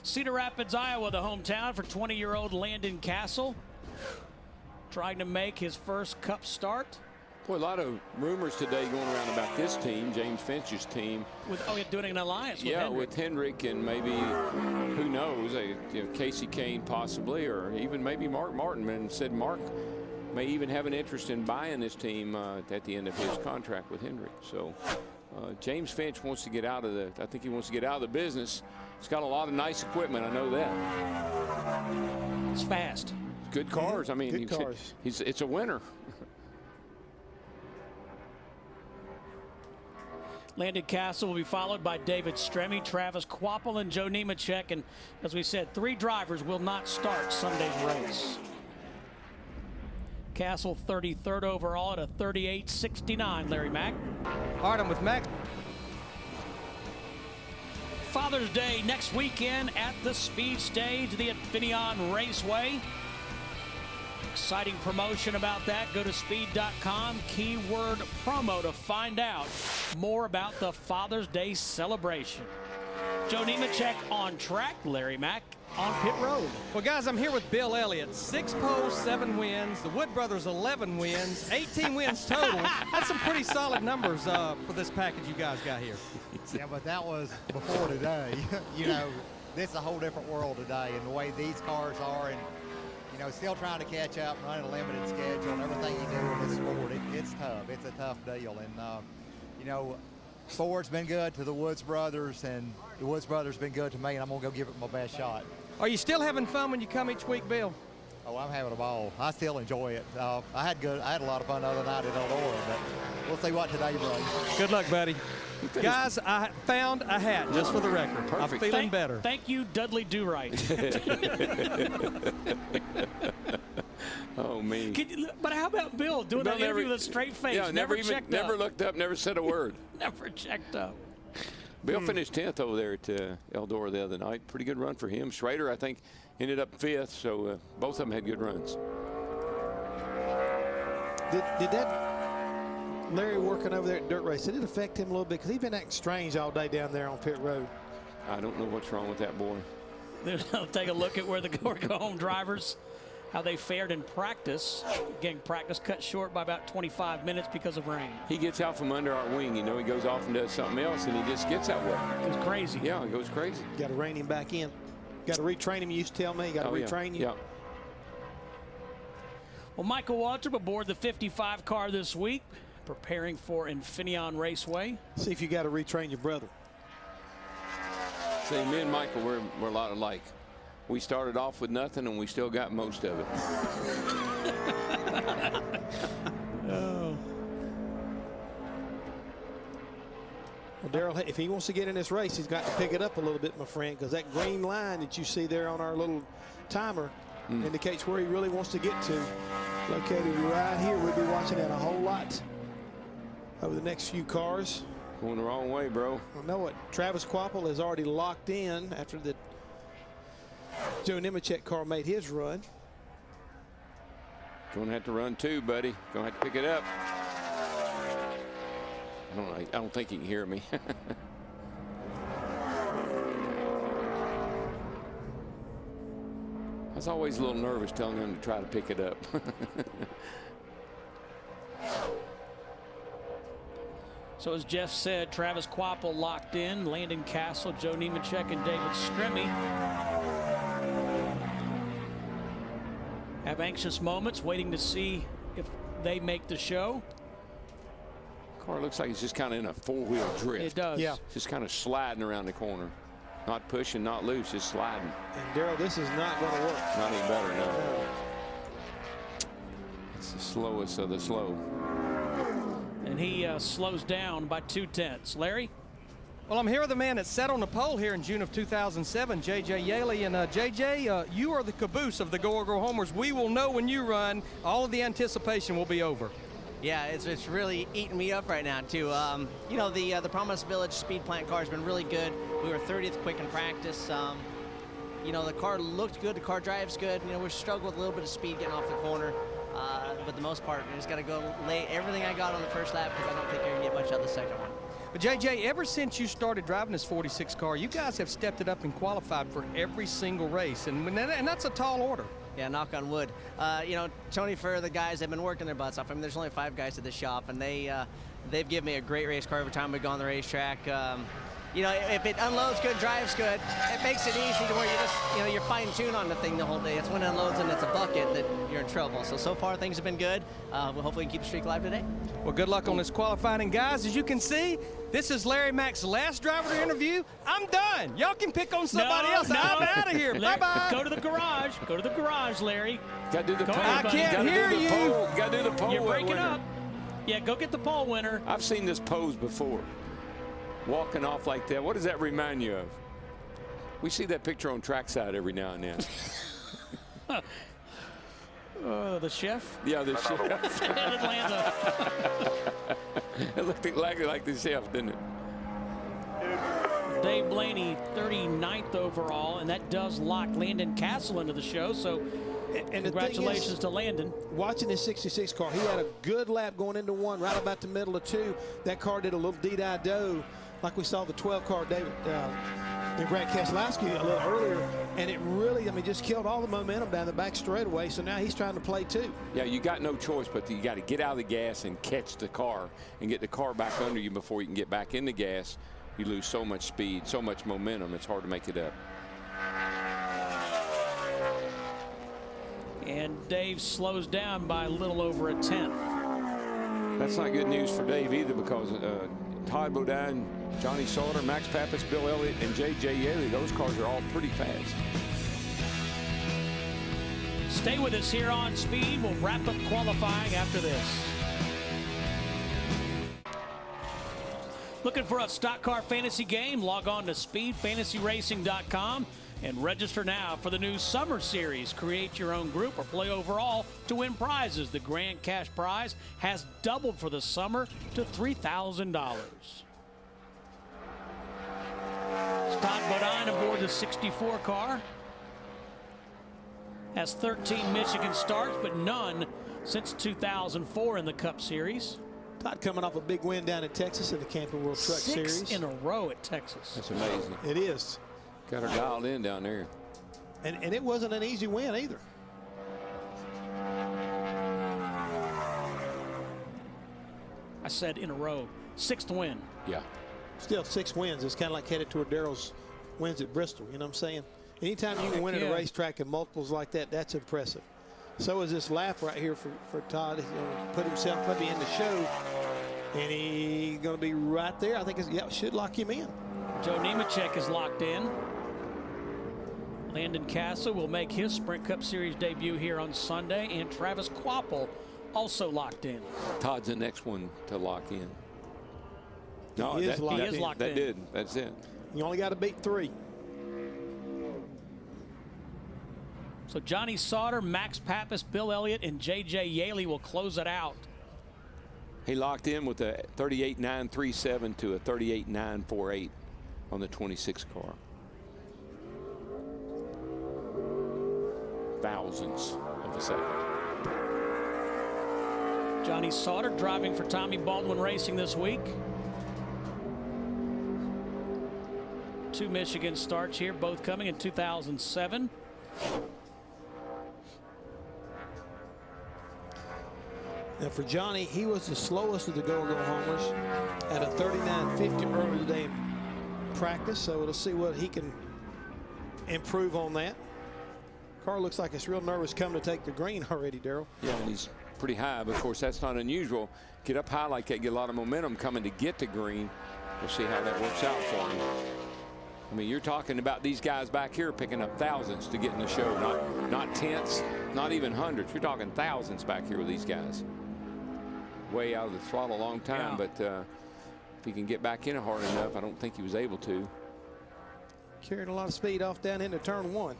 Cedar Rapids, Iowa, the hometown for 20-year-old Landon Cassill, trying to make his first Cup start. Boy, a lot of rumors today going around about this team, James Finch's team. Doing an alliance with Hendrick. With Hendrick and maybe, who knows, Casey Kane possibly, or even maybe Mark Martin. And said Mark may even have an interest in buying this team at the end of his contract with Hendrick. So James Finch wants to get out of the, I think he wants to get out of the business. He's got a lot of nice equipment, I know that. It's fast. Good cars. I mean, good cars. It's a winner. Landon Cassill will be followed by David Stremme, Travis Kvapil, and Joe Nemechek. And as we said, 3 drivers will not start Sunday's race. Cassill 33rd overall at a 38.69. Larry Mack. All right, I'm with Mack. Father's Day next weekend at the speed stage, the Infineon Raceway. Exciting promotion about that. Go to speed.com, keyword promo to find out more about the Father's Day celebration. Joe Nemechek on track, Larry Mack on pit road. Well, guys, I'm here with Bill Elliott. 6 poles, 7 wins. The Wood Brothers, 11 wins. 18 wins total. That's some pretty solid numbers for this package you guys got here. Yeah, but that was before today. You know, this is a whole different world today, and the way these cars are, and you know, still trying to catch up, running a limited schedule, and everything you do in this sport, it's tough. It's a tough deal, and you know, Ford's been good to the Woods Brothers, and the Woods Brothers been good to me, and I'm gonna go give it my best shot. Are you still having fun when you come each week, Bill? Oh, I'm having a ball. I still enjoy it. I had a lot of fun the other night at Eldora, but we'll see what today brings. Good luck, buddy. Guys, I found a hat, just for the record. Perfect. I'm feeling better. Thank you, Dudley Do-Right. Oh, me. But how about Bill doing that interview with a straight face? Yeah, never looked up, never said a word. Never checked up. Bill finished 10th over there at Eldora the other night. Pretty good run for him. Schrader, I think, ended up 5th, so both of them had good runs. Did that Larry working over there at Dirt Race, did it affect him a little bit? Because he's been acting strange all day down there on pit road. I don't know what's wrong with that boy. I'll take a look at where the go-home drivers, how they fared in practice. Again, practice cut short by about 25 minutes because of rain. He gets out from under our wing. You know, he goes off and does something else, and he just gets that way. It's crazy. Yeah, it goes crazy. Got to rein him back in. Got to retrain him, you used to tell me. Got to retrain you. Yeah. Well, Michael Waltrip aboard the 55 car this week, preparing for Infineon Raceway. See if you got to retrain your brother. See, me and Michael, we're a lot alike. We started off with nothing, and we still got most of it. Oh. Well, Daryl, if he wants to get in this race, he's got to pick it up a little bit, my friend, because that green line that you see there on our little timer indicates where he really wants to get to. Located right here. We'll be watching that a whole lot over the next few cars. Going the wrong way, bro. I know it. Travis Kvapil is already locked in after the Joe Nemechek car made his run. Going to have to run too, buddy. Going to have to pick it up. I don't think he can hear me. I was always a little nervous telling him to try to pick it up. So as Jeff said, Travis Kvapil locked in, Landon Cassill, Joe Nemechek, and David Stremme have anxious moments, waiting to see if they make the show. Car looks like it's just kind of in a 4-wheel drift. It does. Yeah. Just kind of sliding around the corner. Not pushing, not loose, just sliding. And Daryl, this is not going to work. Not any better, no. It's the slowest of the slow. And he slows down by 2/10. Larry? Well, I'm here with a man that sat on the pole here in June of 2007, J.J. Yeley. And J.J., you are the caboose of the Go Homers. We will know when you run. All of the anticipation will be over. Yeah, it's really eating me up right now, too. You know, the Promise Village speed plant car has been really good. We were 30th quick in practice. You know, the car looked good. The car drives good. You know, we struggled with a little bit of speed getting off the corner. But the most part, I just got to go lay everything I got on the first lap because I don't think I can get much out of the second one. But JJ, ever since you started driving this 46 car, you guys have stepped it up and qualified for every single race, and that's a tall order. Yeah, knock on wood. You know, Tony Furr, the guys have been working their butts off. I mean, there's only 5 guys at the shop, and they've given me a great race car every time we go on the racetrack. You know, if it unloads good, drives good, it makes it easy to where you just, you know, you're fine-tuned on the thing the whole day. It's when it unloads and it's a bucket that you're in trouble. So far things have been good. We'll hopefully keep the streak alive today. Well, good luck on this qualifying. And guys, as you can see, this is Larry Mack's last driver to interview. I'm done. Y'all can pick on somebody else. No. I'm out of here. Bye-bye. Go to the garage. Go to the garage, Larry. Got to do the poll. I can't hear you. Got to do the poll. You're breaking winner. up. Yeah, go get the poll winner. I've seen this pose before. Walking off like that. What does that remind you of? We see that picture on trackside every now and then. The chef? Yeah, the chef. In Atlanta. It looked exactly like the chef, didn't it? Dave Blaney, 39th overall, and that does lock Landon Cassill into the show. So And congratulations to Landon. Watching his 66 car, he had a good lap going into 1, right about the middle of 2. That car did a little D-do, like we saw the 12 car David and Brad Keselowski a little earlier, and it really, I mean, just killed all the momentum down the back straightaway. So now he's trying to play too. Yeah, you got no choice, but you got to get out of the gas and catch the car and get the car back under you before you can get back in the gas. You lose so much speed, so much momentum, it's hard to make it up. And Dave slows down by a little over a 10th. That's not good news for Dave either, because Todd Bodine, Johnny Sauter, Max Pappas, Bill Elliott, and J.J. Yeley, those cars are all pretty fast. Stay with us here on Speed. We'll wrap up qualifying after this. Looking for a stock car fantasy game? Log on to speedfantasyracing.com and register now for the new Summer Series. Create your own group or play overall to win prizes. The grand cash prize has doubled for the summer to $3,000. Todd Bodine aboard the 64 car. Has 13 Michigan starts, but none since 2004 in the Cup Series. Todd coming off a big win down in Texas in the Camping World Truck Series. 6 in a row at Texas. That's amazing. It is. Got her dialed in down there. And it wasn't an easy win either. I said in a row. 6th win. Yeah. Still 6 wins. It's kind of like headed toward Darrell's wins at Bristol. You know what I'm saying? Anytime you can win at a racetrack in multiples like that, that's impressive. So is this lap right here for Todd. He's going to put himself maybe in the show. And he's going to be right there. I think it should lock him in. Joe Nemechek is locked in. Landon Cassill will make his Sprint Cup Series debut here on Sunday. And Travis Kvapil also locked in. Todd's the next one to lock in. No, he is locked in. That did. That's it. You only got to beat 3. So Johnny Sauter, Max Pappas, Bill Elliott, and J.J. Yeley will close it out. He locked in with a 38.937 to a 38.948 on the 26 car. Thousandths of a second. Johnny Sauter driving for Tommy Baldwin Racing this week. 2 Michigan starts here, both coming in 2007. Now for Johnny, he was the slowest of the go-go homers at a 39.50 earlier today in practice. So we'll see what he can improve on that. Car looks like it's real nervous coming to take the green already, Darrell. Yeah, and he's pretty high, but of course that's not unusual. Get up high like that, get a lot of momentum coming to get to green. We'll see how that works out for him. I mean, you're talking about these guys back here picking up thousands to get in the show, not tenths, not even hundreds. You're talking thousands back here with these guys. Way out of the throttle a long time, but if he can get back in it hard enough, I don't think he was able to. Carrying a lot of speed off down into turn 1.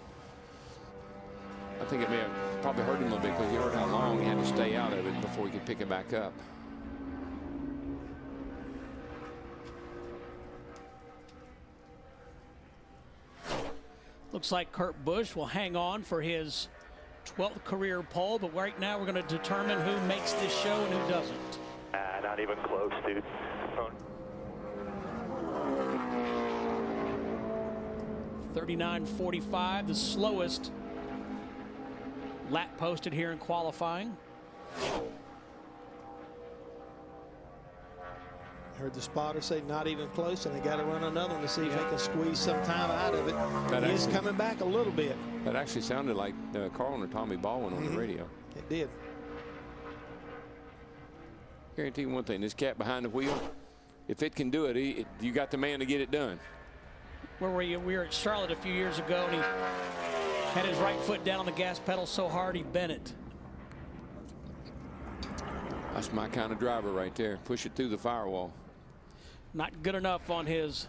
I think it may have probably hurt him a little bit because he heard how long he had to stay out of it before he could pick it back up. Looks like Kurt Busch will hang on for his 12th career pole, but right now we're going to determine who makes this show and who doesn't. Not even close, dude. 39.45, the slowest lap posted here in qualifying. Heard the spotter say not even close, and they got to run another one to see if they can squeeze some time out of it. He is coming back a little bit. That actually sounded like Carl or Tommy Baldwin on the radio. It did. Guarantee you one thing, this cat behind the wheel, if it can do it, you got the man to get it done. Where were you? We were at Charlotte a few years ago, and he had his right foot down on the gas pedal so hard he bent it. That's my kind of driver right there. Push it through the firewall. Not good enough on his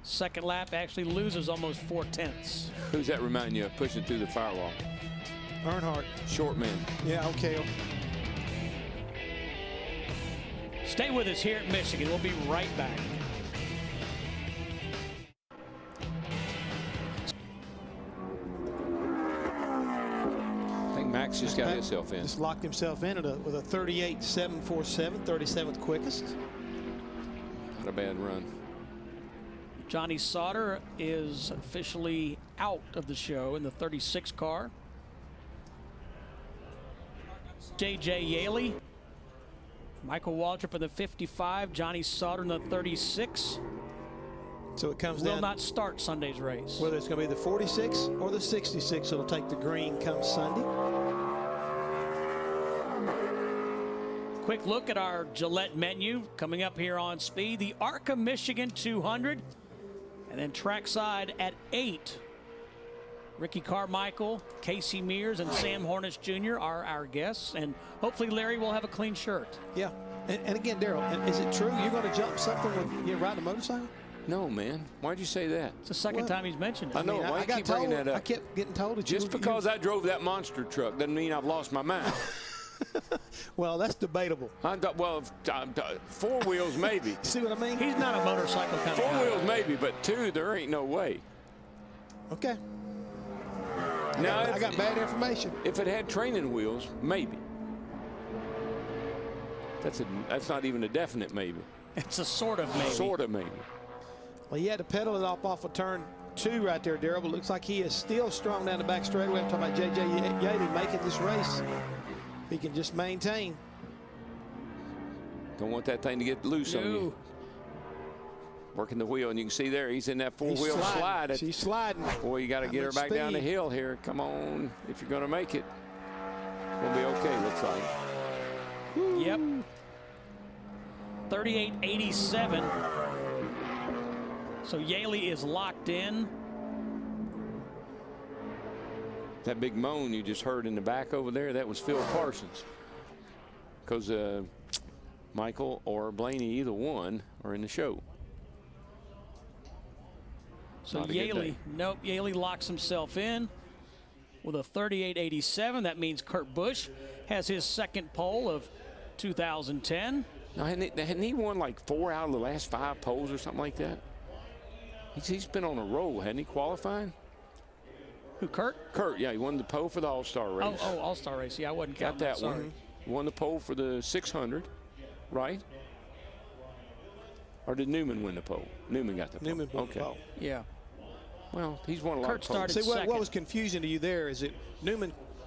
second lap. Actually loses almost 4/10. Who's that remind you of pushing through the firewall? Earnhardt. Short man. Yeah, okay. Stay with us here at Michigan. We'll be right back. I think Max just got himself in. Just locked himself in with a 38.747, 37th quickest. Not a bad run. Johnny Sauter is officially out of the show in the 36 car. J.J. Yeley, Michael Waltrip in the 55, Johnny Sauter in the 36. So it comes will down. not start Sunday's race. Whether it's going to be the 46 or the 66, it'll take the green come Sunday. Quick look at our Gillette menu coming up here on Speed. The ARCA Michigan 200, and then trackside at 8. Ricky Carmichael, Casey Mears, and Sam Hornish Jr. are our guests, and hopefully Larry will have a clean shirt. Yeah, and again, Daryl, is it true you're going to jump something when you're riding a motorcycle? No, man. Why'd you say that? It's the second time he's mentioned it. I know. Why you keep bringing that up? I kept getting told that just because I drove that monster truck doesn't mean I've lost my mind. Well, that's debatable. Well, 4 wheels maybe. See what I mean? He's not a motorcycle kind of guy. 4 wheels maybe, but 2 there ain't no way. Okay. Now I got bad information. If it had training wheels, maybe. That's not even a definite maybe. It's a sort of maybe. Sort of maybe. Well, he had to pedal it off of turn 2 right there, Daryl, but looks like he is still strong down the back straightaway. I'm talking about J.J. Yeley making this race. He can just maintain. Don't want that thing to get loose on you. Working the wheel, and you can see there he's in that 4-wheel slide. She's sliding. Boy, you got to get her back down the hill here. Come on, if you're going to make it. We'll be okay, looks like. Yep. 38.87. So Yeley is locked in. That big moan you just heard in the back over there, that was Phil Parsons. Because Michael or Blaney, either one, are in the show. So Yeley locks himself in with a 38.87. That means Kurt Busch has his second pole of 2010. Now, hadn't he won like 4 out of the last 5 poles or something like that? He's been on a roll, hadn't he, qualifying? Who, Kurt? Kurt, yeah, he won the pole for the All-Star race. Oh, All-Star race. Yeah, I wasn't counting. Got that one. Won the pole for the 600, right? Or did Newman win the pole? Newman got the pole. Newman won the pole. Yeah. Well, he's won a lot Kurt of poles. started See, what was confusing to you there is that Newman